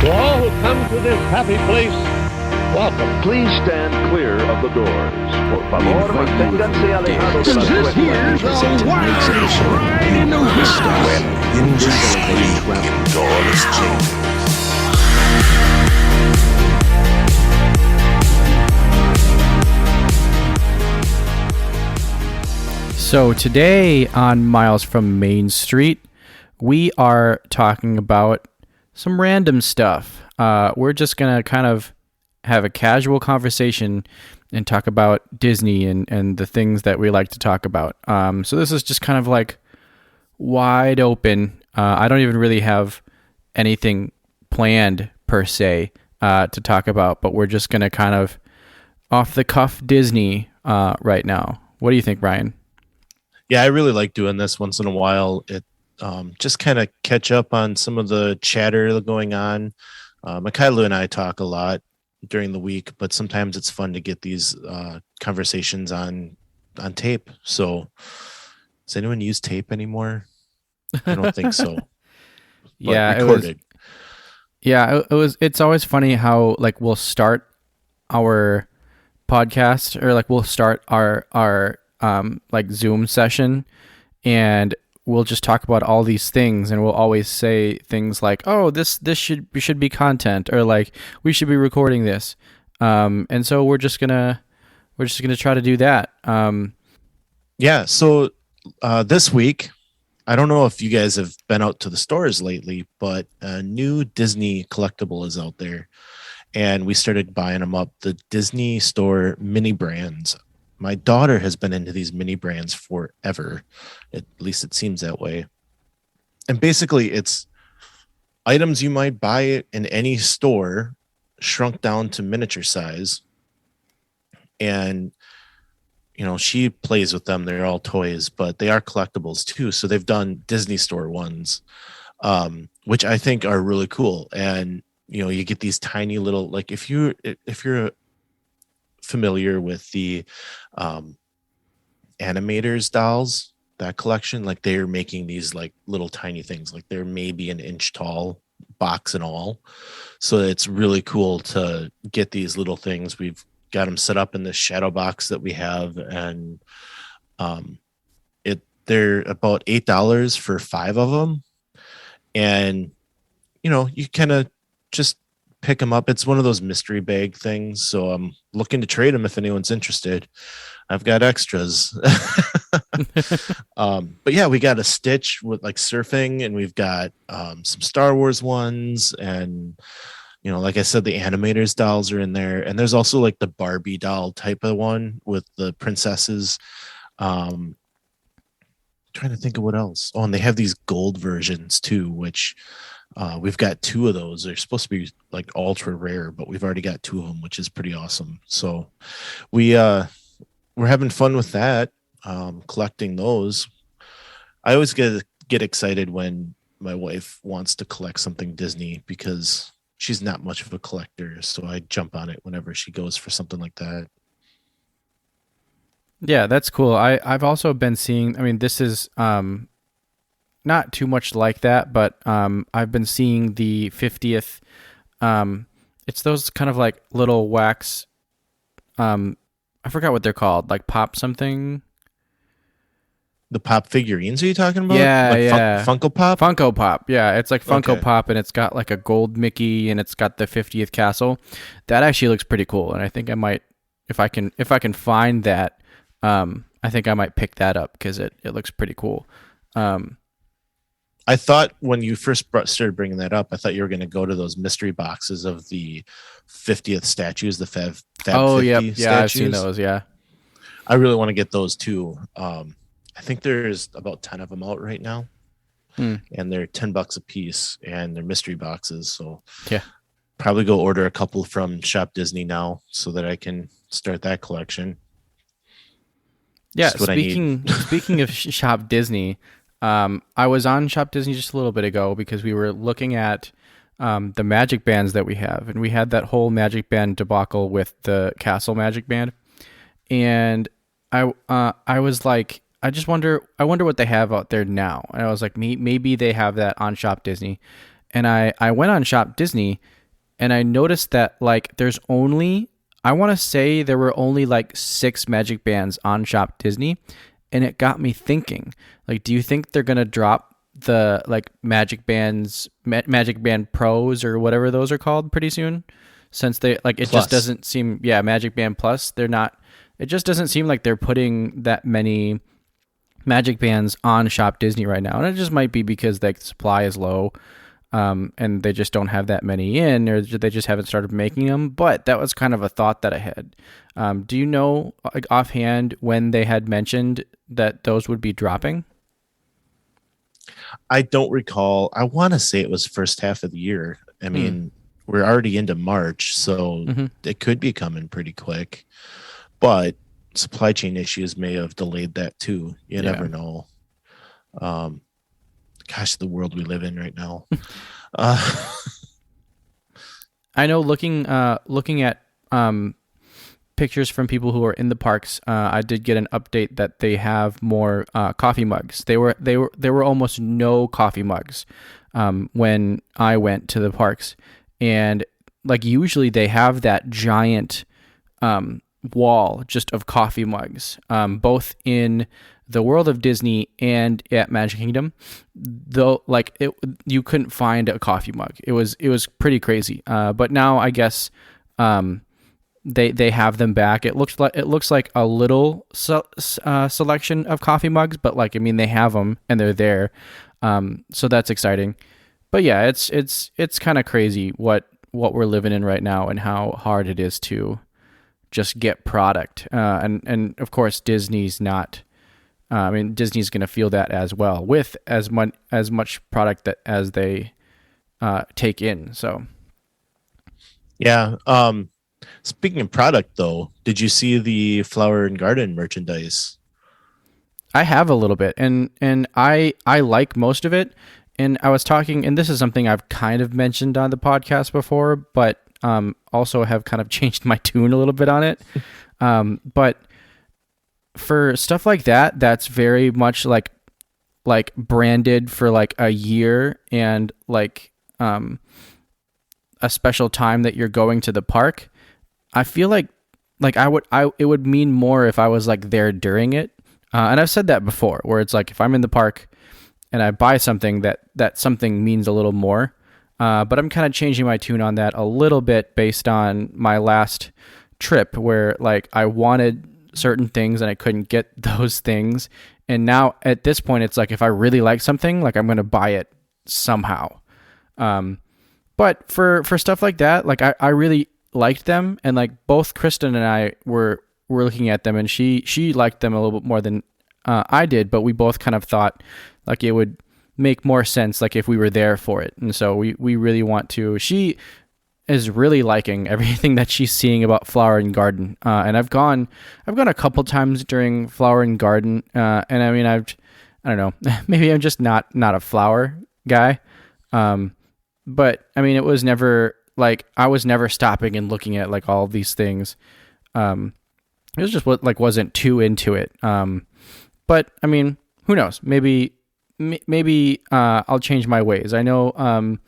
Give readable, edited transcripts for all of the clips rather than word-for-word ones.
To all who come to this happy place, welcome. Please stand clear of the doors. Por favor, manténganse alejados de las This here's a wildest ride in the history. When industry doors change. So today on Miles from Main Street, we are talking about some random stuff. We're just going to kind of have a casual conversation and talk about Disney and the things that we like to talk about. So this is just kind of like wide open. I don't even really have anything planned per se to talk about, but we're just going to kind of off the cuff Disney right now. What do you think, Brian? Yeah, I really like doing this once in a while. It just kind of catch up on some of the chatter going on. Mikhailo and I talk a lot during the week, but sometimes it's fun to get these conversations on tape. So does anyone use tape anymore? I don't think so. Yeah, recorded. It's always funny how like we'll start our podcast or like we'll start our like Zoom session and we'll just talk about all these things, and we'll always say things like, "Oh, this should be content," or like, "We should be recording this." And so we're just gonna try to do that. Yeah. So this week, I don't know if you guys have been out to the stores lately, but a new Disney collectible is out there, and we started buying them up. The Disney Store mini brands. My daughter has been into these mini brands forever. At least it seems that way. And basically it's items you might buy in any store shrunk down to miniature size. And, you know, she plays with them. They're all toys, but they are collectibles too. So they've done Disney Store ones, which I think are really cool. And, you know, you get these tiny little, like if you're familiar with the animators dolls, that collection, like they're making these like little tiny things, like they're maybe an inch tall, box and all. So it's really cool to get these little things. We've got them set up in this shadow box that we have, and they're about $8 for 5 of them. And you know, you kind of just pick them up. It's one of those mystery bag things, so I'm looking to trade them if anyone's interested. I've got extras. But yeah, we got a Stitch with like surfing, and we've got some Star Wars ones, and you know, like I said, the animators dolls are in there, and there's also like the Barbie doll type of one with the princesses. Trying to think of what else. Oh, and they have these gold versions too, which we've got 2 of those. They're supposed to be like ultra rare, but we've already got 2 of them, which is pretty awesome. So we're having fun with that, collecting those. I always get excited when my wife wants to collect something Disney because she's not much of a collector. So I jump on it whenever she goes for something like that. Yeah, that's cool. I've also been seeing, I mean, this is not too much like that, but I've been seeing the 50th. It's those kind of like little wax. I forgot what they're called, like pop something. The pop figurines are you talking about? Yeah, like yeah. Funko Pop? Funko Pop, yeah. It's like Funko Okay. Pop, and it's got like a gold Mickey, and it's got the 50th castle. That actually looks pretty cool, and I think I might, if I can find that, I think I might pick that up because it looks pretty cool. I thought when you first started bringing that up, I thought you were going to go to those mystery boxes of the 50th statues, the Fab 50 yeah, statues. I've seen those, yeah. I really want to get those too. I think there's about 10 of them out right now, and they're $10 a piece, and they're mystery boxes. So yeah, probably go order a couple from Shop Disney now so that I can start that collection. Yeah, Just what I need. speaking of Shop Disney, I was on Shop Disney just a little bit ago because we were looking at the magic bands that we have, and we had that whole magic band debacle with the Castle Magic Band, and I was like, I wonder what they have out there now, and I was like, maybe they have that on Shop Disney, and I went on Shop Disney, and I noticed that like there's only, I want to say there were only like 6 Magic Bands on Shop Disney, and it got me thinking, like, do you think they're gonna drop the like Magic Bands, Magic Band Pros or whatever those are called pretty soon? Since they like it Plus. just doesn't seem, Magic Band Plus, they're not, it just doesn't seem like they're putting that many Magic Bands on Shop Disney right now, and it just might be because the supply is low, and they just don't have that many in, or they just haven't started making them. But that was kind of a thought that I had. Do you know, like offhand, when they had mentioned that those would be dropping? I don't recall. I want to say it was first half of the year. I mean, we're already into March, so it could be coming pretty quick. But supply chain issues may have delayed that too. You never know. Gosh, the world we live in right now. I know looking at pictures from people who are in the parks, I did get an update that they have more coffee mugs. There were almost no coffee mugs when I went to the parks, and like usually they have that giant wall just of coffee mugs, both in the World of Disney and at Magic Kingdom. Though, like you couldn't find a coffee mug. It was pretty crazy. But now I guess they have them back. It looks like a little selection of coffee mugs, but like I mean they have them and they're there. So that's exciting. But yeah, it's kind of crazy what we're living in right now and how hard it is to just get product. And of course Disney's not. I mean, Disney's going to feel that as well with as much product as they take in. So, yeah. Speaking of product, though, did you see the Flower and Garden merchandise? I have a little bit, and I like most of it. And I was talking, and this is something I've kind of mentioned on the podcast before, but also have kind of changed my tune a little bit on it. But for stuff like that, that's very much like branded for like a year and like a special time that you're going to the park. I feel like it would mean more if I was like there during it. And I've said that before, where it's like if I'm in the park and I buy something, that something means a little more. But I'm kind of changing my tune on that a little bit based on my last trip, where like I wanted certain things and I couldn't get those things. And now at this point, it's like, if I really like something, like I'm going to buy it somehow. But for stuff like that, like I really liked them. And like both Kristen and I were looking at them, and she liked them a little bit more than I did, but we both kind of thought like it would make more sense like if we were there for it. And so we really want to. She is really liking everything that she's seeing about Flower and Garden. And I've gone a couple times during Flower and Garden. And I mean, I don't know, maybe I'm just not a flower guy. But I mean, it was never like, I was never stopping and looking at like all these things. It was just wasn't too into it. But I mean, who knows? Maybe I'll change my ways. I know,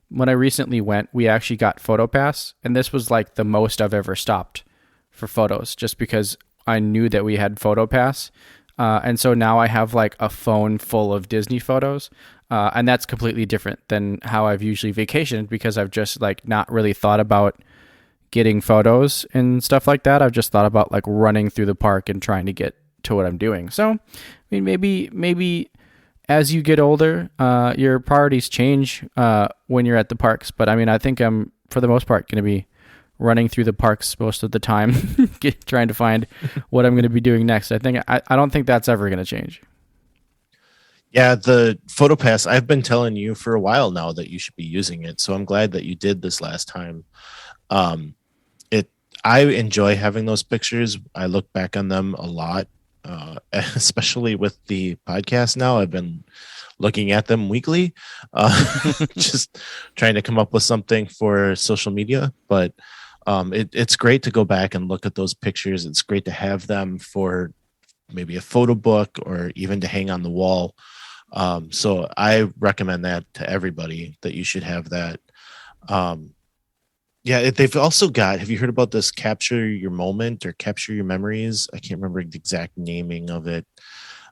when I recently went, we actually got Photopass, and this was like the most I've ever stopped for photos, just because I knew that we had Photopass. And so now I have like a phone full of Disney photos. And that's completely different than how I've usually vacationed, because I've just like not really thought about getting photos and stuff like that. I've just thought about like running through the park and trying to get to what I'm doing. So, I mean, maybe as you get older, your priorities change when you're at the parks. But I mean, I think I'm, for the most part, going to be running through the parks most of the time, trying to find what I'm going to be doing next. I don't think that's ever going to change. Yeah, the Photopass, I've been telling you for a while now that you should be using it. So I'm glad that you did this last time. I enjoy having those pictures. I look back on them a lot. Especially with the podcast now, I've been looking at them weekly, just trying to come up with something for social media. But it's great to go back and look at those pictures. It's great to have them for maybe a photo book or even to hang on the wall. So I recommend that to everybody, that you should have that. Yeah, they've also got, have you heard about this capture your moment or capture your memories? I can't remember the exact naming of it.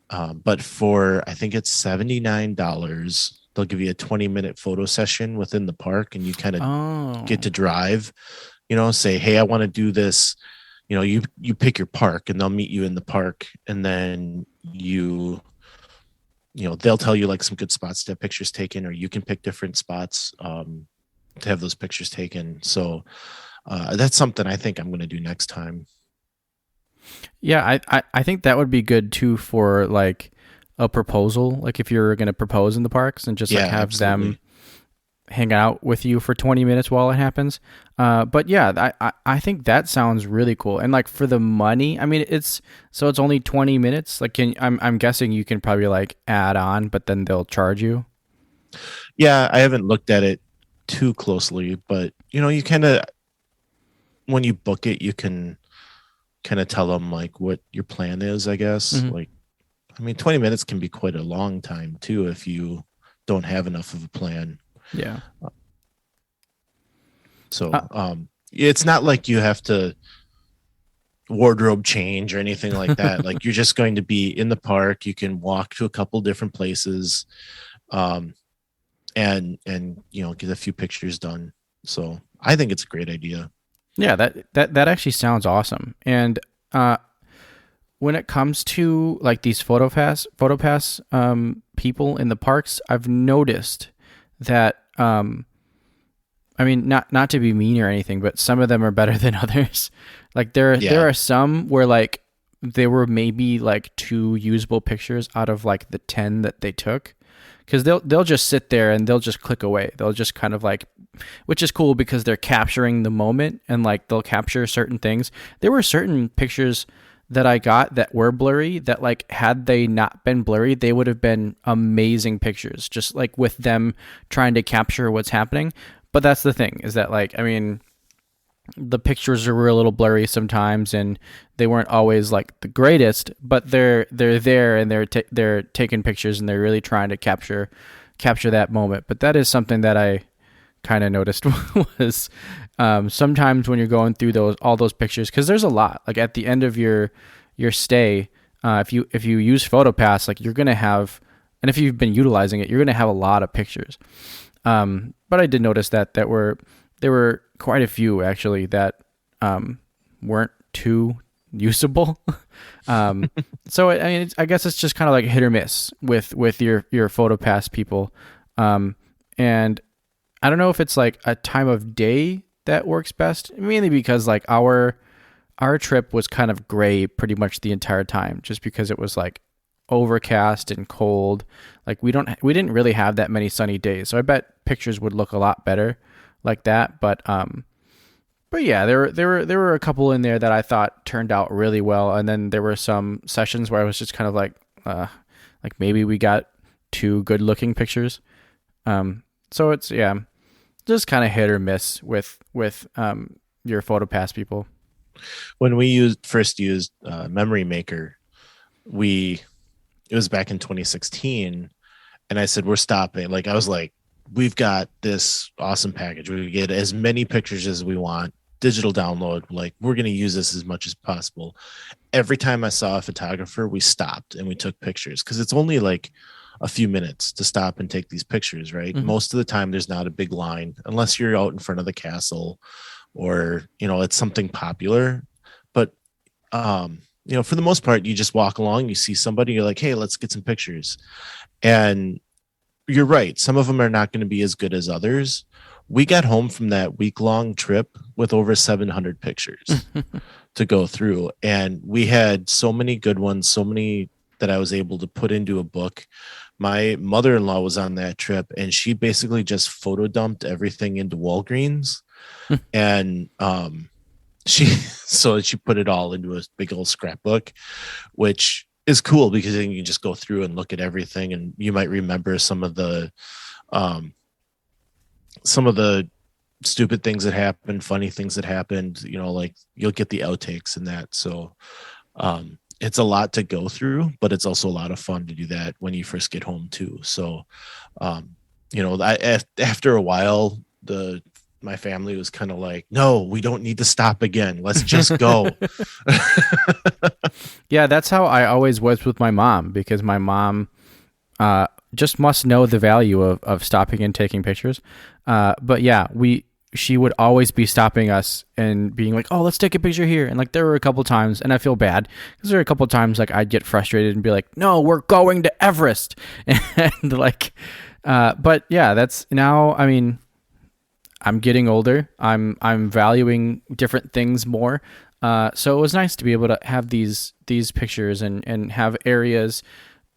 But for, I think it's $79, they'll give you a 20-minute photo session within the park, and you kind of get to drive, say, hey, I want to do this. You pick your park, and they'll meet you in the park, and then they'll tell you like some good spots to have pictures taken, or you can pick different spots to have those pictures taken. So that's something I think I'm going to do next time. Yeah, I think that would be good too for like a proposal. Like if you're going to propose in the parks and just like have absolutely. them hang out with you for 20 minutes while it happens. But yeah, I think that sounds really cool. And like for the money, I mean, it's only 20 minutes. Like I'm guessing you can probably like add on, but then they'll charge you. Yeah, I haven't looked at it too closely, but you kind of, when you book it, you can kind of tell them like what your plan is, I guess. Like, I mean, 20 minutes can be quite a long time too if you don't have enough of a plan. Yeah. So it's not like you have to wardrobe change or anything like that. Like you're just going to be in the park. You can walk to a couple different places, and get a few pictures done. So I think it's a great idea. Yeah, that actually sounds awesome. And when it comes to like these Photopass people in the parks, I've noticed that I mean, not to be mean or anything, but some of them are better than others. Like there are some where like there were maybe like 2 usable pictures out of like the 10 that they took. Because they'll just sit there and they'll just click away. They'll just kind of like, which is cool because they're capturing the moment and like they'll capture certain things. There were certain pictures that I got that were blurry that like had they not been blurry, they would have been amazing pictures. Just like with them trying to capture what's happening. But that's the thing is that like, I mean, the pictures were a little blurry sometimes and they weren't always like the greatest, but they're there and they're taking pictures and they're really trying to capture that moment. But that is something that I kind of noticed was sometimes when you're going through all those pictures, because there's a lot like at the end of your stay, if you use Photopass, like you're gonna have, and if you've been utilizing it, you're gonna have a lot of pictures. But I did notice that there were quite a few actually that weren't too usable. So I mean, I guess it's just kind of like hit or miss with your Photopass people. And I don't know if it's like a time of day that works best, mainly because like our trip was kind of gray pretty much the entire time, just because it was like overcast and cold. Like we didn't really have that many sunny days, so I bet pictures would look a lot better like that. But yeah, there were a couple in there that I thought turned out really well, and then there were some sessions where I was just kind of like maybe we got 2 good looking pictures. So it's just kind of hit or miss with your Photopass people. When we first used Memory Maker, it was back in 2016, and I said we're stopping. Like I was like, we've got this awesome package. We get as many pictures as we want, digital download. Like we're going to use this as much as possible. Every time I saw a photographer, we stopped and we took pictures, because it's only like a few minutes to stop and take these pictures, right? Mm-hmm. Most of the time there's not a big line unless you're out in front of the castle or, it's something popular. But, for the most part, you just walk along, you see somebody, you're like, hey, let's get some pictures. And you're right. Some of them are not going to be as good as others. We got home from that week-long trip with over 700 pictures to go through. And we had so many good ones, so many that I was able to put into a book. My mother-in-law was on that trip, and she basically just photo dumped everything into Walgreens. And she put it all into a big old scrapbook, which is cool because then you can just go through and look at everything, and you might remember some of the stupid things that happened, funny things that happened, like you'll get the outtakes and that. So it's a lot to go through, but it's also a lot of fun to do that when you first get home too. So, um, after a while, my family was kind of like, no, we don't need to stop again. Let's just go. Yeah, that's how I always was with my mom, because my mom just must know the value of stopping and taking pictures. But yeah, she would always be stopping us and being like, oh, let's take a picture here. And like, there were a couple times, and I feel bad because there were a couple times like I'd get frustrated and be like, no, we're going to Everest. And like, but yeah, that's now, I mean, I'm getting older. I'm valuing different things more. So it was nice to be able to have these pictures and have areas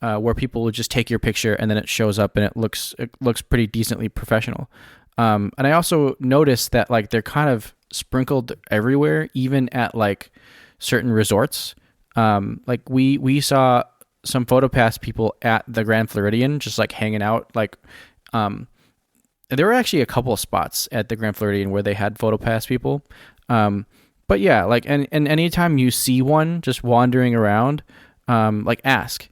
where people would just take your picture and then it shows up and it looks pretty decently professional. And I also noticed that like they're kind of sprinkled everywhere, even at like certain resorts. Like we saw some Photopass people at the Grand Floridian just like hanging out. Like there were actually a couple of spots at the Grand Floridian where they had Photopass people. But yeah, like and anytime you see one just wandering around, like ask.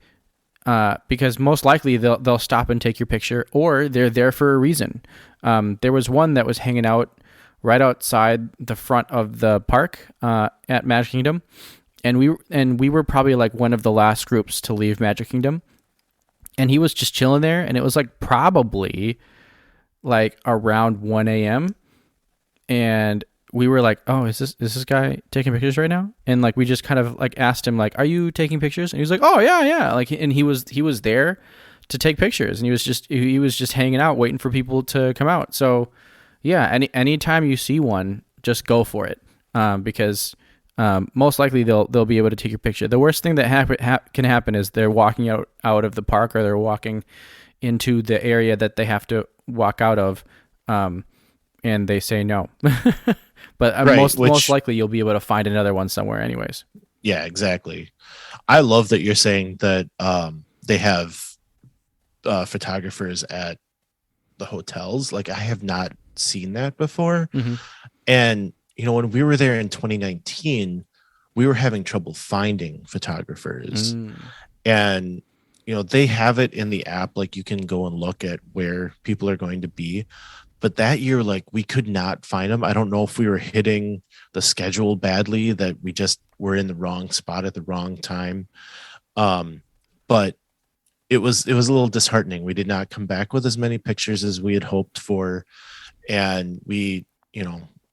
Because most likely they'll stop and take your picture, or they're there for a reason. There was one that was hanging out right outside the front of the park at Magic Kingdom, and we were probably like one of the last groups to leave Magic Kingdom, and he was just chilling there, and it was like probably like around 1 a.m. and we were like, oh, is this guy taking pictures right now? And like, we just kind of like asked him like, are you taking pictures? And he was like, oh yeah. Like, and he was there to take pictures, and he was just hanging out waiting for people to come out. So yeah, anytime you see one, just go for it. Because most likely they'll be able to take your picture. The worst thing that can happen is they're walking out of the park, or they're walking into the area that they have to walk out of, and they say no. But Right, most likely you'll be able to find another one somewhere anyways. Yeah, exactly. I love that you're saying that they have photographers at the hotels. Like, I have not seen that before. Mm-hmm. And, when we were there in 2019, we were having trouble finding photographers. And, they have it in the app. Like, you can go and look at where people are going to be. But that year, like, we could not find them. I don't know if we were hitting the schedule badly, that we just were in the wrong spot at the wrong time. But it was a little disheartening. We did not come back with as many pictures as we had hoped for. And we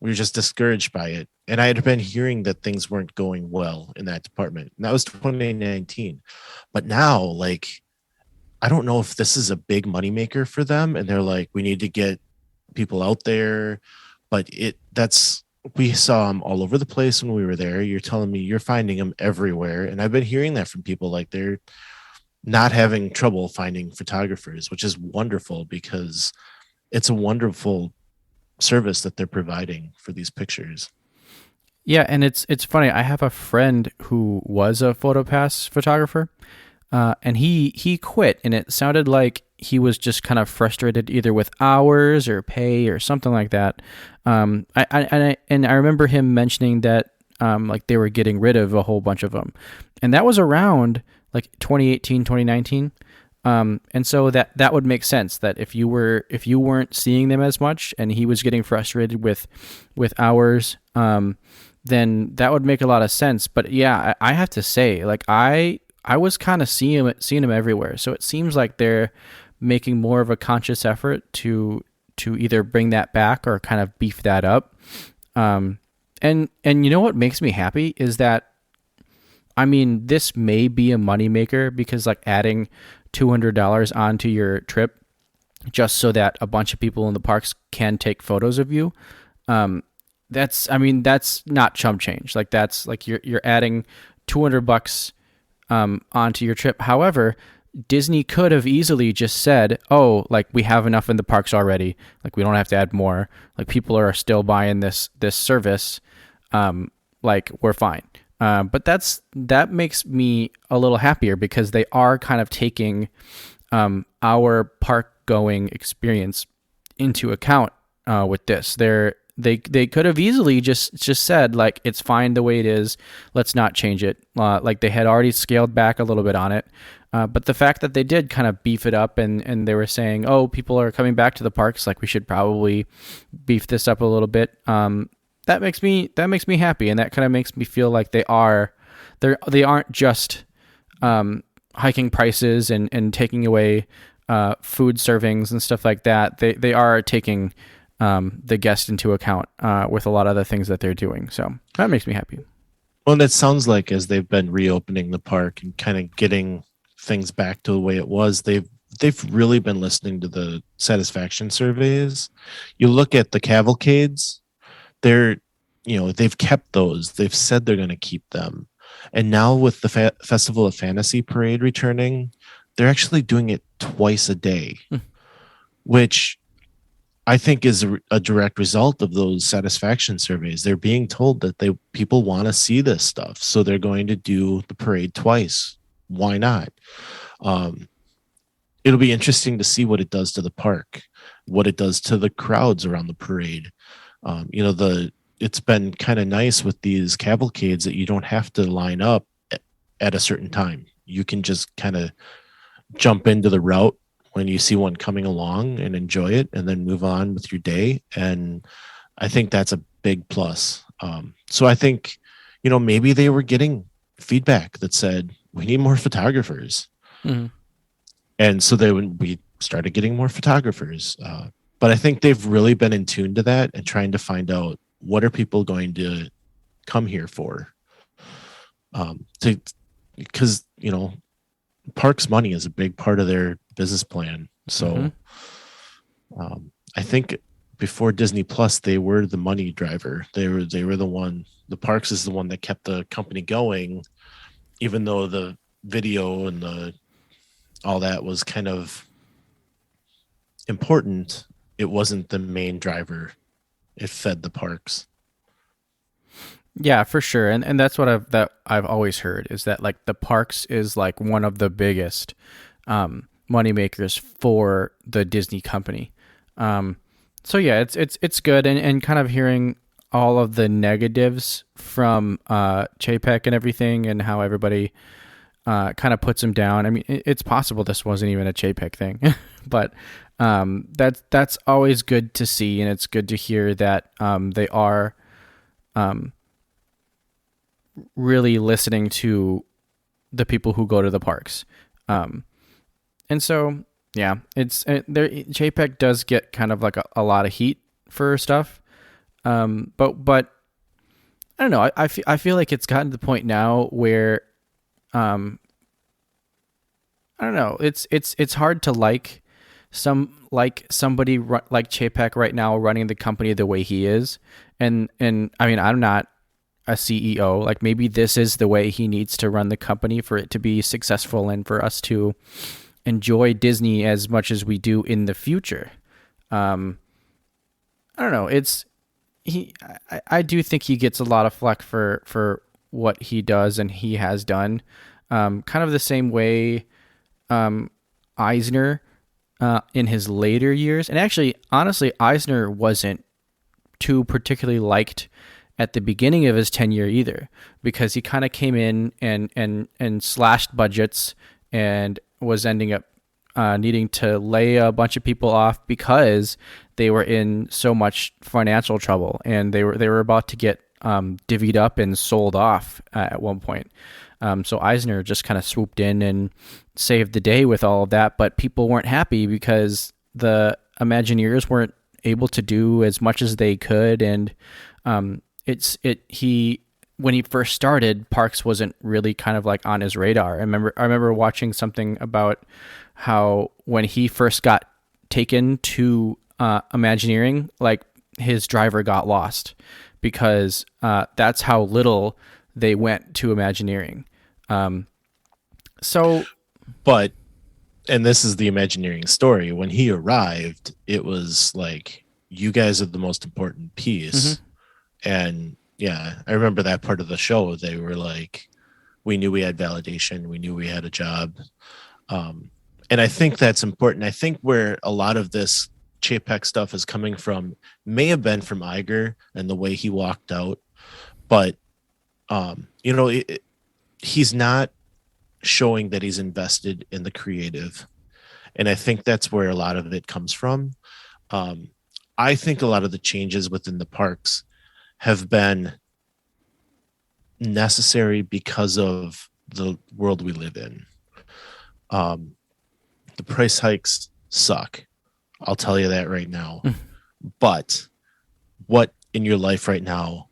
were just discouraged by it. And I had been hearing that things weren't going well in that department. And that was 2019. But now, like, I don't know if this is a big moneymaker for them. And they're like, we need to get people out there, but we saw them all over the place when we were there. You're telling me you're finding them everywhere, and I've been hearing that from people, like they're not having trouble finding photographers, which is wonderful, because it's a wonderful service that they're providing for these pictures. Yeah, and it's funny. I have a friend who was a Photopass photographer, and he quit, and it sounded like he was just kind of frustrated either with hours or pay or something like that. I remember him mentioning that like they were getting rid of a whole bunch of them, and that was around like 2018, 2019. And so that would make sense, that if you weren't seeing them as much and he was getting frustrated with hours, then that would make a lot of sense. But yeah, I have to say, like I was kind of seeing them everywhere. So it seems like they're making more of a conscious effort to either bring that back or kind of beef that up. And what makes me happy is that, I mean, this may be a moneymaker, because like adding $200 onto your trip just so that a bunch of people in the parks can take photos of you, that's not chump change. Like, that's like you're adding $200 onto your trip. However, Disney could have easily just said, oh, like, we have enough in the parks already. Like, we don't have to add more. Like, people are still buying this service. Like, we're fine. But that makes me a little happier, because they are kind of taking our park going experience into account with this. They're They could have easily just said, like, it's fine the way it is. Let's not change it. Like, they had already scaled back a little bit on it. But the fact that they did kind of beef it up, and they were saying, oh, people are coming back to the parks, like, we should probably beef this up a little bit. That makes me happy, and that kind of makes me feel like they aren't just hiking prices and taking away food servings and stuff like that. They are taking the guest into account with a lot of the things that they're doing. So that makes me happy. Well, and it sounds like as they've been reopening the park and kind of getting things back to the way it was, they've really been listening to the satisfaction surveys. You look at the cavalcades, they've kept those. They've said they're going to keep them. And now with the Festival of Fantasy Parade returning, they're actually doing it twice a day, which I think is a direct result of those satisfaction surveys. They're being told that people want to see this stuff, so they're going to do the parade twice. Why not? It'll be interesting to see what it does to the park, what it does to the crowds around the parade. It's been kind of nice with these cavalcades that you don't have to line up at a certain time. You can just kind of jump into the route when you see one coming along and enjoy it, and then move on with your day. And I think that's a big plus. So I think, maybe they were getting feedback that said, we need more photographers. Mm-hmm. And so we started getting more photographers. But I think they've really been in tune to that and trying to find out, what are people going to come here for? Because, parks money is a big part of their business plan. So I think before Disney Plus, they were the money driver. They were the one. The parks is the one that kept the company going, even though the video and all that was kind of important. It wasn't the main driver. It fed the parks. Yeah, for sure. And that's what I've always heard, is that, like, the parks is like one of the biggest money makers for the Disney company. So yeah, it's good. And kind of hearing all of the negatives from Chapek and everything, and how everybody kind of puts him down. I mean, it's possible this wasn't even a Chapek thing, but that's always good to see, and it's good to hear that they are really listening to the people who go to the parks. And so, yeah, Chapek does get kind of like a lot of heat for stuff. But I don't know. I feel like it's gotten to the point now where, I don't know. It's hard to like somebody like Chapek right now running the company the way he is. And I mean, I'm not a CEO. Like, maybe this is the way he needs to run the company for it to be successful and for us to enjoy Disney as much as we do in the future. I don't know. I do think he gets a lot of flack for what he does and he has done. Kind of the same way Eisner in his later years. And actually, honestly, Eisner wasn't too particularly liked at the beginning of his tenure either, because he kind of came in and slashed budgets and was ending up needing to lay a bunch of people off because they were in so much financial trouble, and they were about to get divvied up and sold off at one point. So Eisner just kind of swooped in and saved the day with all of that, but people weren't happy because the Imagineers weren't able to do as much as they could, and when he first started, Parks wasn't really kind of like on his radar. I remember watching something about how when he first got taken to Imagineering, like, his driver got lost because that's how little they went to Imagineering. And this is the Imagineering story. When he arrived, it was like, you guys are the most important piece. Mm-hmm. And yeah, I remember that part of the show. They were like, we knew we had validation. We knew we had a job. And I think that's important. I think where a lot of this Chapek stuff is coming from may have been from Iger and the way he walked out, but he's not showing that he's invested in the creative, and I think that's where a lot of it comes from. I think a lot of the changes within the parks have been necessary because of the world we live in. The price hikes suck. I'll tell you that right now. But what in your life right now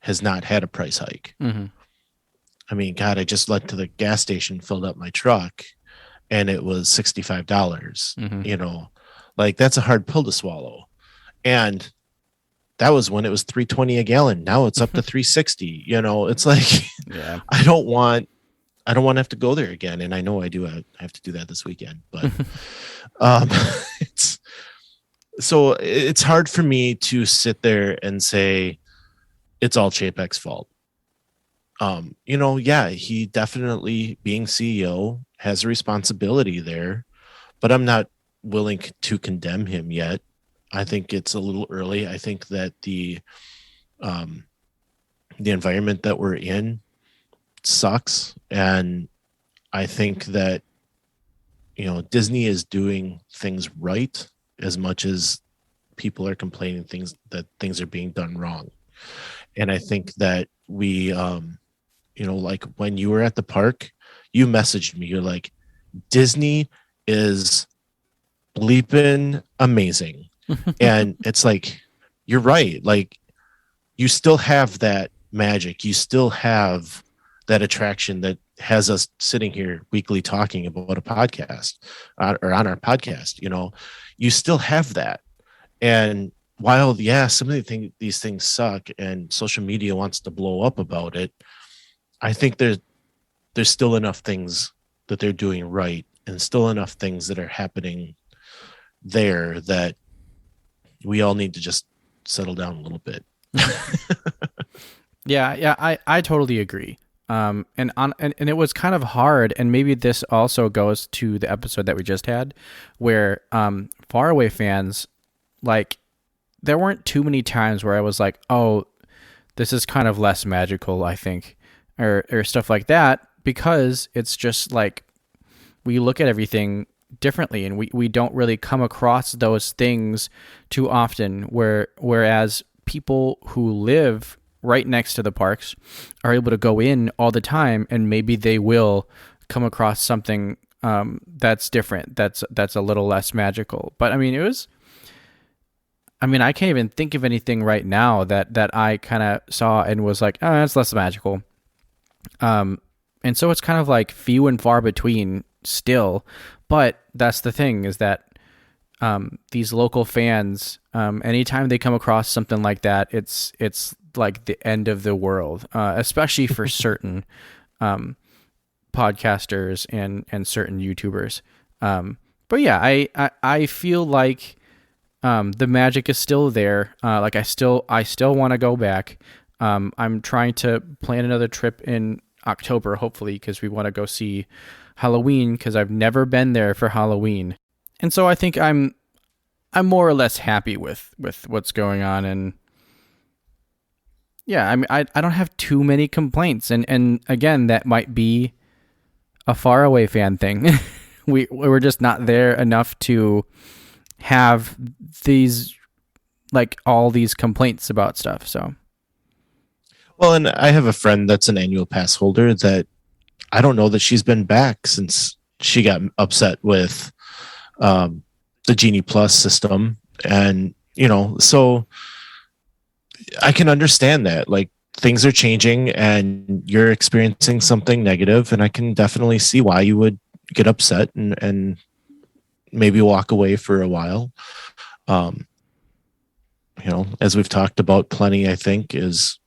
has not had a price hike? Mm-hmm. I mean, God, I just went to the gas station, filled up my truck, and it was $65. Mm-hmm. Like that's a hard pill to swallow. And that was when it was $3.20 a gallon. Now it's up to $3.60. It's like, yeah. I don't want to have to go there again. And I know I do. I have to do that this weekend, but it's hard for me to sit there and say it's all Chapek's fault. He definitely, being CEO, has a responsibility there, but I'm not willing to condemn him yet. I think it's a little early. I think that the environment that we're in sucks, and I think that Disney is doing things right as much as people are complaining that things are being done wrong. And I think that we like when you were at the park, you messaged me, you're like, Disney is bleeping amazing. And it's like, you're right. Like, you still have that magic. You still have that attraction that has us sitting here weekly talking about a podcast or on our podcast. You still have that. And while, some of these things suck and social media wants to blow up about it, I think there's still enough things that they're doing right and still enough things that are happening there that we all need to just settle down a little bit. Yeah, I totally agree. And it was kind of hard, and maybe this also goes to the episode that we just had, where Faraway fans, like, there weren't too many times where I was like, oh, this is kind of less magical, I think, or stuff like that, because it's just like we look at everything differently, and we don't really come across those things too often, whereas people who live right next to the parks are able to go in all the time, and maybe they will come across something that's different, that's a little less magical. But I can't even think of anything right now that I kind of saw and was like, oh, that's less magical. And so it's kind of like few and far between still. But that's the thing, is that these local fans, anytime they come across something like that, it's like the end of the world, especially for certain podcasters and certain YouTubers. But yeah, I feel like the magic is still there. Like I still want to go back. I'm trying to plan another trip in October, hopefully, because we want to go see Halloween, because I've never been there for Halloween. And so I think I'm more or less happy with what's going on. And yeah, I don't have too many complaints. And again, that might be a Faraway fan thing. We're just not there enough to have these, like, all these complaints about stuff. So, well, and I have a friend that's an annual pass holder that I don't know that she's been back since she got upset with the Genie Plus system. And, so I can understand that, like, things are changing and you're experiencing something negative, and I can definitely see why you would get upset and maybe walk away for a while. As we've talked about plenty, I think is,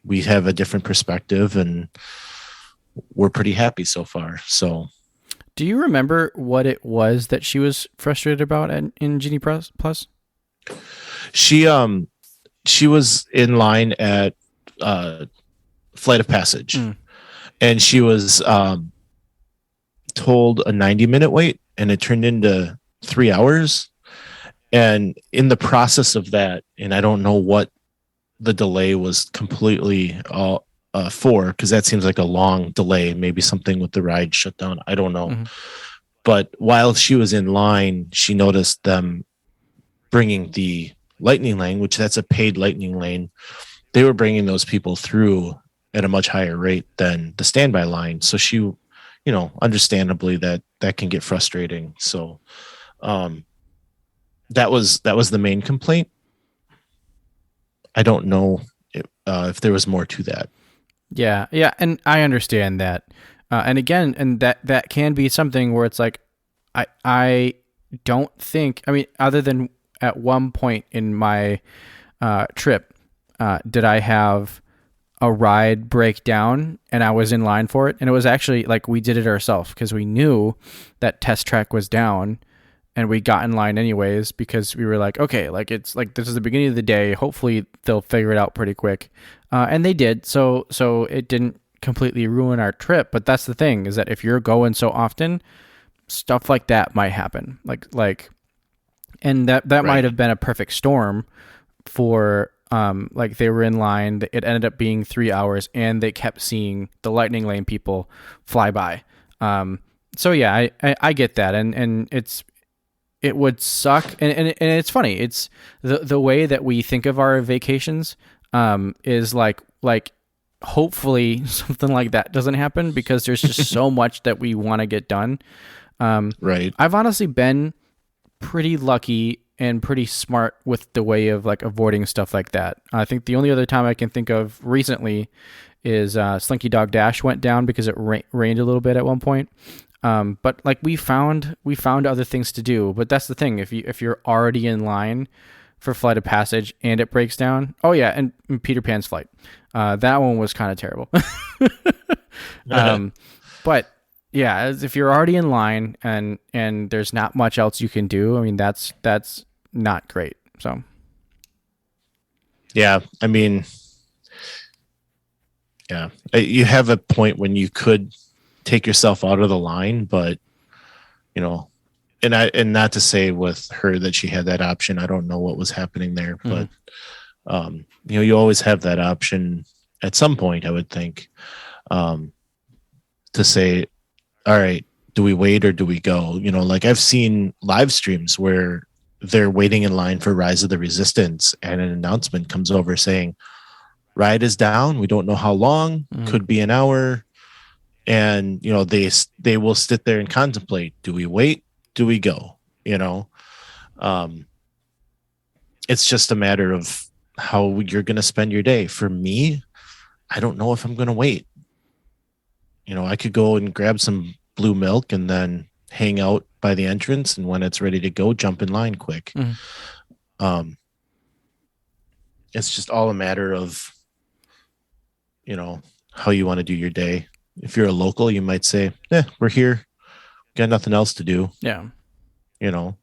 we have a different perspective and we're pretty happy so far. So do you remember what it was that she was frustrated about in Genie Plus? She was in line at Flight of Passage, and she was told a 90-minute wait, and it turned into 3 hours. And in the process of that, and I don't know what the delay was completely for, because that seems like a long delay, maybe something with the ride shut down. I don't know. Mm-hmm. But while she was in line, she noticed them bringing the lightning lane, which that's a paid lightning lane. They were bringing those people through at a much higher rate than the standby line. So she, you know, understandably that can get frustrating. So that was the main complaint. I don't know if there was more to that. Yeah, and I understand that. And again, and that can be something where it's like, I don't think, I mean, other than at one point in my trip, did I have a ride break down and I was in line for it. And it was actually like we did it ourselves because we knew that Test Track was down and we got in line anyways because we were like, okay, like it's like this is the beginning of the day. Hopefully they'll figure it out pretty quick. And they did. So it didn't completely ruin our trip. But that's the thing is that if you're going so often, stuff like that might happen. And that right. might have been a perfect storm for like they were in line. It ended up being 3 hours and they kept seeing the lightning lane people fly by. So yeah, I get that. And it would suck. And it's funny. It's the way that we think of our vacations is like hopefully something like that doesn't happen because there's just so much that we want to get done. Right. I've honestly been pretty lucky and pretty smart with the way of like avoiding stuff like that. I think the only other time I can think of recently is Slinky Dog Dash went down because it rained a little bit at one point. But like we found other things to do. But that's the thing. If you're already in line for Flight of Passage and it breaks down, oh yeah, and Peter Pan's Flight, that one was kind of terrible. But yeah, if you're already in line and there's not much else you can do, I mean that's not great. So yeah, I mean, yeah, you have a point when you could take yourself out of the line, but you know, and not to say with her that she had that option. I don't know what was happening there, but you know, you always have that option at some point, I would think, to say, all right, do we wait or do we go? You know, like I've seen live streams where they're waiting in line for Rise of the Resistance and an announcement comes over saying ride is down. We don't know how long, could be an hour. And, you know, they will sit there and contemplate, do we wait? Do we go? You know, it's just a matter of how you're going to spend your day. For me, I don't know if I'm going to wait. You know, I could go and grab some blue milk and then hang out by the entrance. And when it's ready to go, jump in line quick. It's just all a matter of, you know, how you want to do your day. If you're a local, you might say, we're here. Got nothing else to do. Yeah. You know?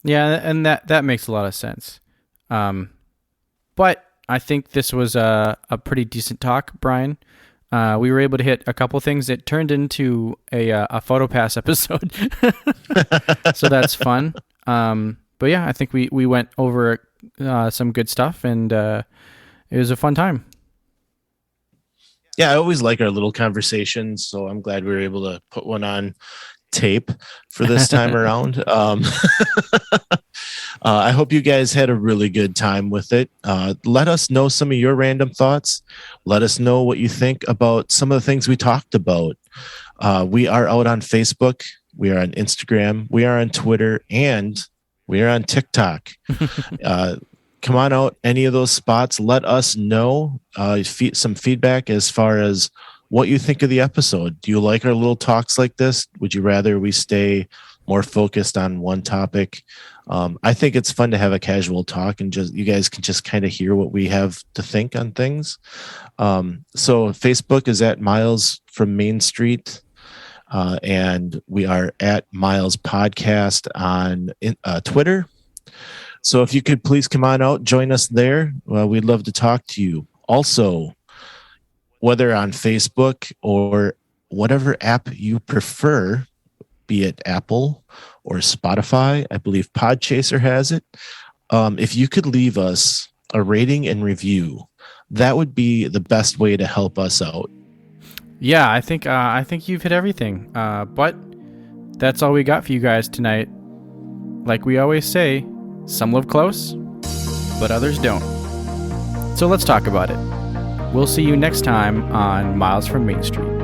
Yeah. And that makes a lot of sense. But I think this was a pretty decent talk, Brian. We were able to hit a couple things. It turned into a Photopass episode. So that's fun. But yeah, I think we went over some good stuff and it was a fun time. Yeah, I always like our little conversations, so I'm glad we were able to put one on tape for this time around. I hope you guys had a really good time with it. Let us know some of your random thoughts. Let us know what you think about some of the things we talked about. We are out on Facebook. We are on Instagram. We are on Twitter. And we are on TikTok. Come on out, any of those spots. Let us know some feedback as far as what you think of the episode. Do you like our little talks like this? Would you rather we stay more focused on one topic? I think it's fun to have a casual talk and just you guys can just kind of hear what we have to think on things. So Facebook is at Miles from Main Street. And we are at Miles Podcast on Twitter. So if you could please come on out, join us there. We'd love to talk to you. Also, whether on Facebook or whatever app you prefer, be it Apple or Spotify. I believe Podchaser has it. If you could leave us a rating and review, that would be the best way to help us out. Yeah, I think you've hit everything. But that's all we got for you guys tonight. Like we always say, some live close, but others don't. So let's talk about it. We'll see you next time on Miles from Main Street.